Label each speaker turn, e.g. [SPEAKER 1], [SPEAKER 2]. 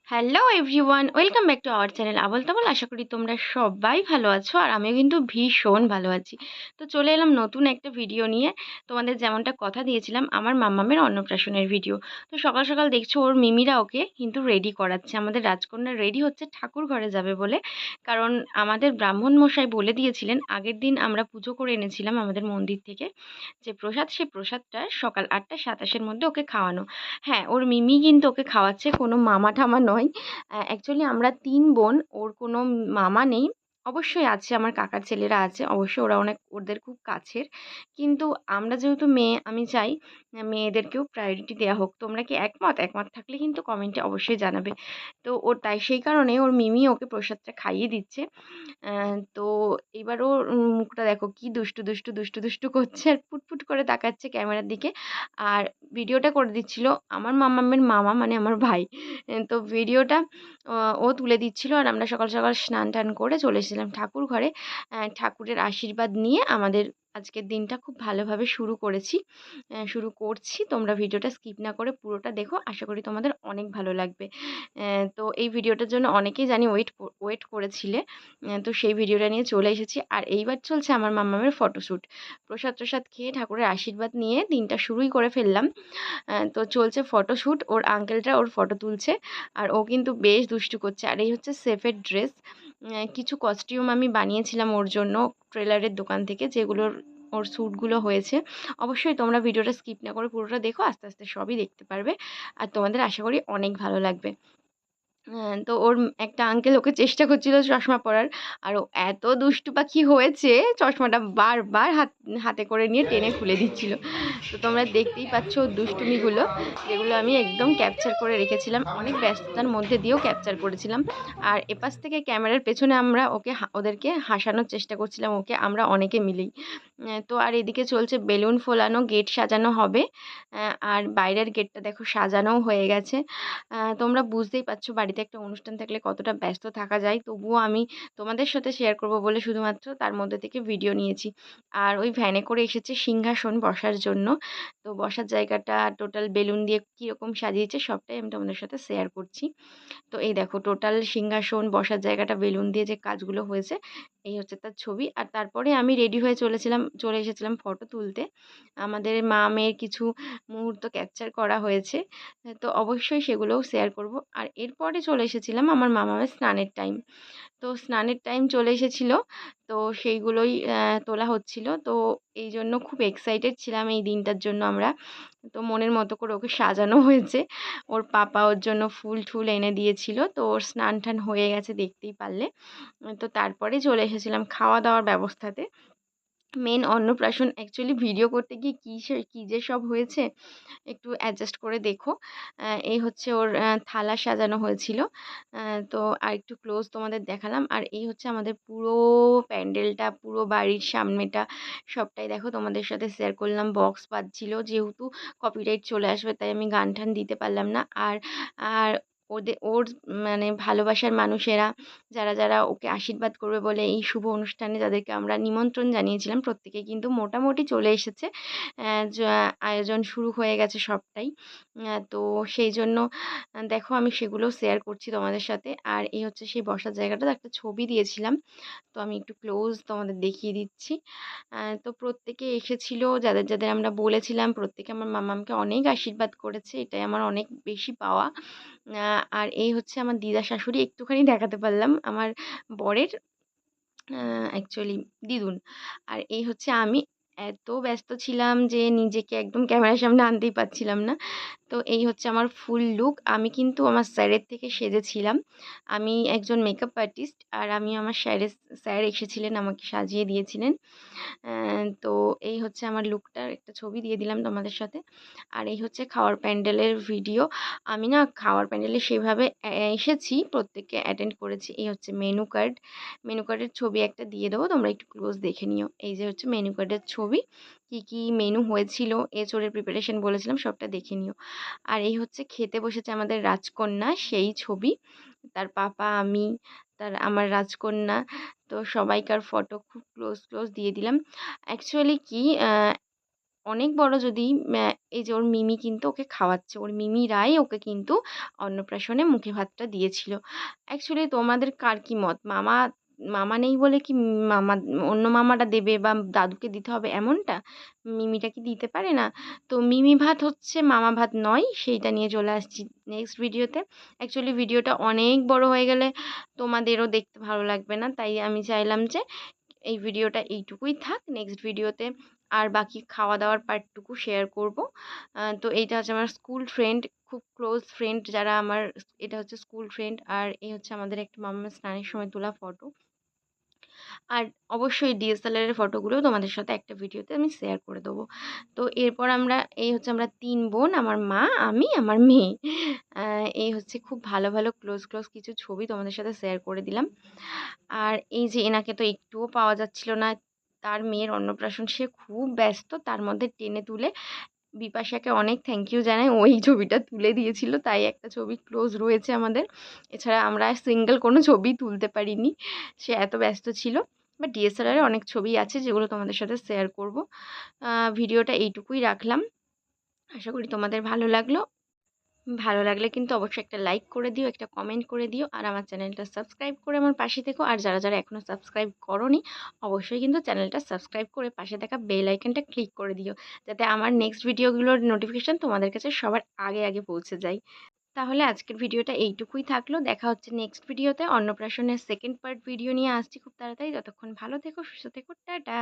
[SPEAKER 1] Hello everyone, welcome back to our channel Abol Tabol. আশা করি তোমরা সবাই ভালো আছো আর আমিও কিন্তু ভীষণ ভালো আছি। তো চলে এলাম নতুন একটা ভিডিও নিয়ে। তোমাদের যেমনটা কথা দিয়েছিলাম, আমার মাম্মামের অন্নপ্রাশনের ভিডিও। তো সকাল সকাল দেখছো ওর মিমিরা ওকে কিন্তু রেডি করাচ্ছে। আমাদের রাজকন্যা রেডি হচ্ছে ঠাকুর ঘরে যাবে বলে। কারণ আমাদের ব্রাহ্মণ মশাই বলে দিয়েছিলেন, আগের দিন আমরা পুজো করে এনেছিলাম আমাদের মন্দির থেকে যে প্রসাদ, সেই প্রসাদটা সকাল ৮টা ২৭-এর মধ্যে ওকে খাওয়ানো। হ্যাঁ, ওর মিমি কিন্তু ওকে খাওয়াচ্ছে, কোনো মামা-ঠামা নয়। অ্যাকচুয়ালি আমরা ৩ বোন, ওর কোনো মামা নেই। অবশ্যই আছে, আমার কাকার ছেলেরা আছে। অবশ্যই ওরা অনেক ওদের খুব কাছের। কিন্তু আমরা যেহেতু মেয়ে, আমি চাই মেয়েদেরকেও প্রায়োরিটি দেয়া হোক। তোমরা কি একমত? একমত থাকলে কিন্তু কমেন্টে অবশ্যই জানাবে। তো ওর তাই সেই কারণে ওর মিমি ওকে প্রসাদটা খাইয়ে দিচ্ছে। তো এবার ওর মুখটা দেখো কি দুষ্টু করছে আর পুটপুট করে তাকাচ্ছে ক্যামেরার দিকে। আর ভিডিওটা করে দিচ্ছিল আমার মামামের মামা, মানে আমার ভাই। তো ভিডিওটা ও তুলে দিচ্ছিল আর আমরা সকাল সকাল স্নান টান করে চলে এসেছিলাম ঠাকুর ঘরে। ঠাকুরের আশীর্বাদ নিয়ে আমাদের আজকের দিনটা খুব ভালোভাবে শুরু করছি। তোমরা ভিডিওটা স্কিপ না করে পুরোটা দেখো, আশা করি তোমাদের অনেক ভালো লাগবে। তো এই ভিডিওটার জন্য অনেকেই জানি ওয়েট করেছিলে। তো সেই ভিডিওটা নিয়ে চলে এসেছি। আর এইবার চলছে আমার মাম্মামের ফটোশ্যুট। প্রসাদ খেয়ে ঠাকুরের আশীর্বাদ নিয়ে দিনটা শুরুই করে ফেললাম। তো চলছে ফটোশ্যুট। ওর আঙ্কেলটা ওর ফটো তুলছে আর ও কিন্তু বেশ দুষ্টু করছে। আর এই হচ্ছে সেফের ড্রেস। কিছু কস্টিউম আমি বানিয়েছিলাম ওর জন্য ট্রেলারের দোকান থেকে, যেগুলোর ওর স্যুটগুলো হয়েছে। অবশ্যই তোমরা ভিডিওটা স্কিপ না করে পুরোটা দেখো, আস্তে আস্তে সবই দেখতে পারবে। আর তোমাদের আশা করি অনেক ভালো লাগবে। তো ওর একটা আঙ্কেল ওকে চেষ্টা করছিল চশমা পরার। আর ও এত দুষ্টু পাখি হয়েছে, চশমাটা বারবার হাতে করে নিয়ে টেনে খুলে দিচ্ছিল। তো তোমরা দেখতেই পাচ্ছ ওর দুষ্টুমিগুলো, যেগুলো আমি একদম ক্যাপচার করে রেখেছিলাম। অনেক ব্যস্ততার মধ্যে দিয়েও ক্যাপচার করেছিলাম। আর এপাশ থেকে ক্যামেরার পেছনে আমরা ওদেরকে হাসানোর চেষ্টা করছিলাম, ওকে আমরা অনেকে মিলেই। তো আর এদিকে চলছে বেলুন ফোলানো, গেট সাজানো হবে। আর বাইরের গেটটা দেখো সাজানোও হয়ে গেছে। তোমরা বুঝতেই পারছো বাড়িতে একটা অনুষ্ঠান থাকলে কতটা ব্যস্ত থাকা যায়। তবুও আমি তোমাদের সাথে শেয়ার করব বলে শুধুমাত্র তার মধ্যে থেকে ভিডিও নিয়েছি। আর ওই ভ্যানে করে এসেছে সিংহাসন বসার জন্য। তো বসার জায়গাটা টোটাল বেলুন দিয়ে কীরকম সাজিয়েছে সবটাই আমি তোমাদের সাথে শেয়ার করছি। তো এই দেখো টোটাল সিংহাসন বসার জায়গাটা বেলুন দিয়ে যে কাজগুলো হয়েছে, এই হচ্ছে তার ছবি। আর তারপরে আমি রেডি হয়ে চলে এসেছিলাম ফটো তুলতে। আমাদের মা মেয়ের কিছু মুহূর্ত ক্যাপচার করা হয়েছে। তো অবশ্যই সেগুলোও শেয়ার করব। আর এরপরে চলে এসেছিলাম আমার মামামের স্নানের টাইম। তো স্নানের টাইম চলে এসেছিল। তো সেইগুলোই তোলা হচ্ছিল। তো এই জন্য খুব এক্সাইটেড ছিলাম এই দিনটার জন্য আমরা। তো মনের মতো করে ওকে সাজানো হয়েছে। ওর পাপা ওর জন্য ফুল ঠুল এনে দিয়েছিল। তো ওর স্নান টান হয়ে গেছে দেখতেই পারলে। তো তারপরে চলে এসেছিলাম খাওয়া দাওয়ার ব্যবস্থাতে। মেন অন্নপ্রাশন অ্যাকচুয়ালি ভিডিও করতে গিয়ে কী যে সব হয়েছে একটু অ্যাডজাস্ট করে দেখো। এই হচ্ছে ওর থালা সাজানো হয়েছিল। তো আরেকটু ক্লোজ তোমাদের দেখালাম। আর এই হচ্ছে আমাদের পুরো প্যান্ডেলটা, পুরো বাড়ির সামনেটা সবটাই দেখো তোমাদের সাথে শেয়ার করলাম। বক্স বাজছিল, যেহেতু কপিরাইট চলে আসবে তাই আমি গান টান দিতে পারলাম না। আর আর ওর মানে ভালোবাসার মানুষেরা যারা ওকে আশীর্বাদ করবে বলে এই শুভ অনুষ্ঠানে যাদেরকে আমরা নিমন্ত্রণ জানিয়েছিলাম, প্রত্যেকেই কিন্তু মোটামুটি চলে এসেছে। আয়োজন শুরু হয়ে গেছে সবটাই। তো সেই জন্য দেখো আমি সেগুলো শেয়ার করছি তোমাদের সাথে। আর এই হচ্ছে সেই বসার জায়গাটা, একটা ছবি দিয়েছিলাম। তো আমি একটু ক্লোজ তোমাদের দেখিয়ে দিচ্ছি। তো প্রত্যেকে এসেছিল, যাদের আমরা বলেছিলাম, প্রত্যেকে আমার মামামকে অনেক আশীর্বাদ করেছে। এটাই আমার অনেক বেশি পাওয়া। আর এই হচ্ছে আমার দিদা শাশুড়ি, একটুখানি দেখাতে পারলাম, আমার বরের অ্যাকচুয়ালি দিদুন। আর এই হচ্ছে আমি। এত ব্যস্ত ছিলাম যে নিজেকে একদম ক্যামেরার সামনে আনতেই পারছিলাম না। তো এই হচ্ছে আমার ফুল লুক। আমি কিন্তু আমার স্যারের থেকে সেজেছিলাম। আমি একজন মেকআপ আর্টিস্ট আর আমি আমার স্যার এসেছিলেন, আমাকে সাজিয়ে দিয়েছিলেন। তো এই হচ্ছে আমার লুকটার একটা ছবি দিয়ে দিলাম তোমাদের সাথে। আর এই হচ্ছে খাওয়ার প্যান্ডেলের ভিডিও। আমি না খাওয়ার প্যান্ডেলে সেভাবে এসেছি, প্রত্যেককে অ্যাটেন্ড করেছি। এই হচ্ছে মেনু কার্ডের ছবি একটা দিয়ে দেবো, তোমরা একটু ক্লোজ দেখে নিও। এই যে হচ্ছে মেনু কার্ডের ছবি, কি মেনু হয়েছিল, এঁচোড়ের প্রিপারেশন বলেছিলাম, সবটা দেখে নিও। আর এই হচ্ছে খেতে বসেছে আমাদের রাজকন্যা, সেই ছবি। তার পাপা, আমি, আমার রাজকন্যা। তো সবাইকার ফটো খুব ক্লোজ দিয়ে দিলাম। অ্যাকচুয়ালি কি অনেক বড় যদি এই যে ওর মিমি কিন্তু ওকে খাওয়াচ্ছে। ওর মিমিরাই ওকে কিন্তু অন্নপ্রাশনে মুখে ভাতটা দিয়েছিল। অ্যাকচুয়ালি তোমাদের কার কি মত? মামা নেই বলে কি মামা অন্য মামারা দেবে বা দাদুকে দিতে হবে এমনটা? মিমিটা কি দিতে পারে না? তো মিমি ভাত হচ্ছে মামা ভাত নয়, সেইটা নিয়ে চলে আসছি নেক্সট ভিডিওতে। অ্যাকচুয়ালি ভিডিওটা অনেক বড় হয়ে গেলে তোমাদেরও দেখতে ভালো লাগবে না। তাই আমি চাইলাম যে এই ভিডিওটা এইটুকুই থাক। নেক্সট ভিডিওতে আর বাকি খাওয়া-দাওয়ার পার্টটুকু শেয়ার করব। তো এইটা হচ্ছে আমার স্কুল ফ্রেন্ড, খুব ক্লোজ ফ্রেন্ড যারা আমার, এটা হচ্ছে স্কুল ফ্রেন্ড। আর এই হচ্ছে আমাদের একটা মাম্মার স্নানের সময় তোলা ফটো। আর অবশ্যই ডিএসএলআর এর ফটোগুলোও তোমাদের সাথে একটা ভিডিওতে আমি শেয়ার করে দেবো। তো এরপর এই হচ্ছে আমরা ৩ বোন, আমার মা, আমি, আমার মেয়ে। এই হচ্ছে খুব ভালো, ভালো ক্লোজ কিছু ছবি তোমাদের সাথে শেয়ার করে দিলাম। আর এই যে এনাকে তো একটুও পাওয়া যাচ্ছিল না। তার মেয়ের অন্নপ্রাশন, সে খুব ব্যস্ত। তার মধ্যে টেনে তুলে বিপাশাকে অনেক থ্যাংক ইউ জানাই। ওই ছবিটা তুলে দিয়েছিল। তাই একটা ছবি ক্লোজ রয়েছে আমাদের। এছাড়া আমরা সিঙ্গেল কোনো ছবি তুলতে পারিনি। সে এত ব্যস্ত ছিল। বাট ডিএসএলআর এ অনেক ছবি আছে যেগুলো তোমাদের সাথে শেয়ার করব। ভিডিওটা এইটুকুই রাখলাম। আশা করি তোমাদের ভালো লাগলো। ভালো লাগলে কিন্তু অবশ্যই একটা লাইক করে দিও, একটা কমেন্ট করে দিও। আর আমার চ্যানেলটা সাবস্ক্রাইব করে আমার পাশে থেকো। আর যারা এখনও সাবস্ক্রাইব করোনি, অবশ্যই কিন্তু চ্যানেলটা সাবস্ক্রাইব করে পাশে থাকা বেল আইকনটা ক্লিক করে দিও। যাতে আমার নেক্সট ভিডিওগুলোর নোটিফিকেশন তোমাদের কাছে সবার আগে পৌঁছে যায়। তাহলে আজকের ভিডিওটা এইটুকুই থাকলো। দেখা হচ্ছে নেক্সট ভিডিওতে। অন্নপ্রাশনের সেকেন্ড পার্ট ভিডিও নিয়ে আসছি খুব তাড়াতাড়ি। ততক্ষণ ভালো থেকো, সুস্থ থেকো। টাটা।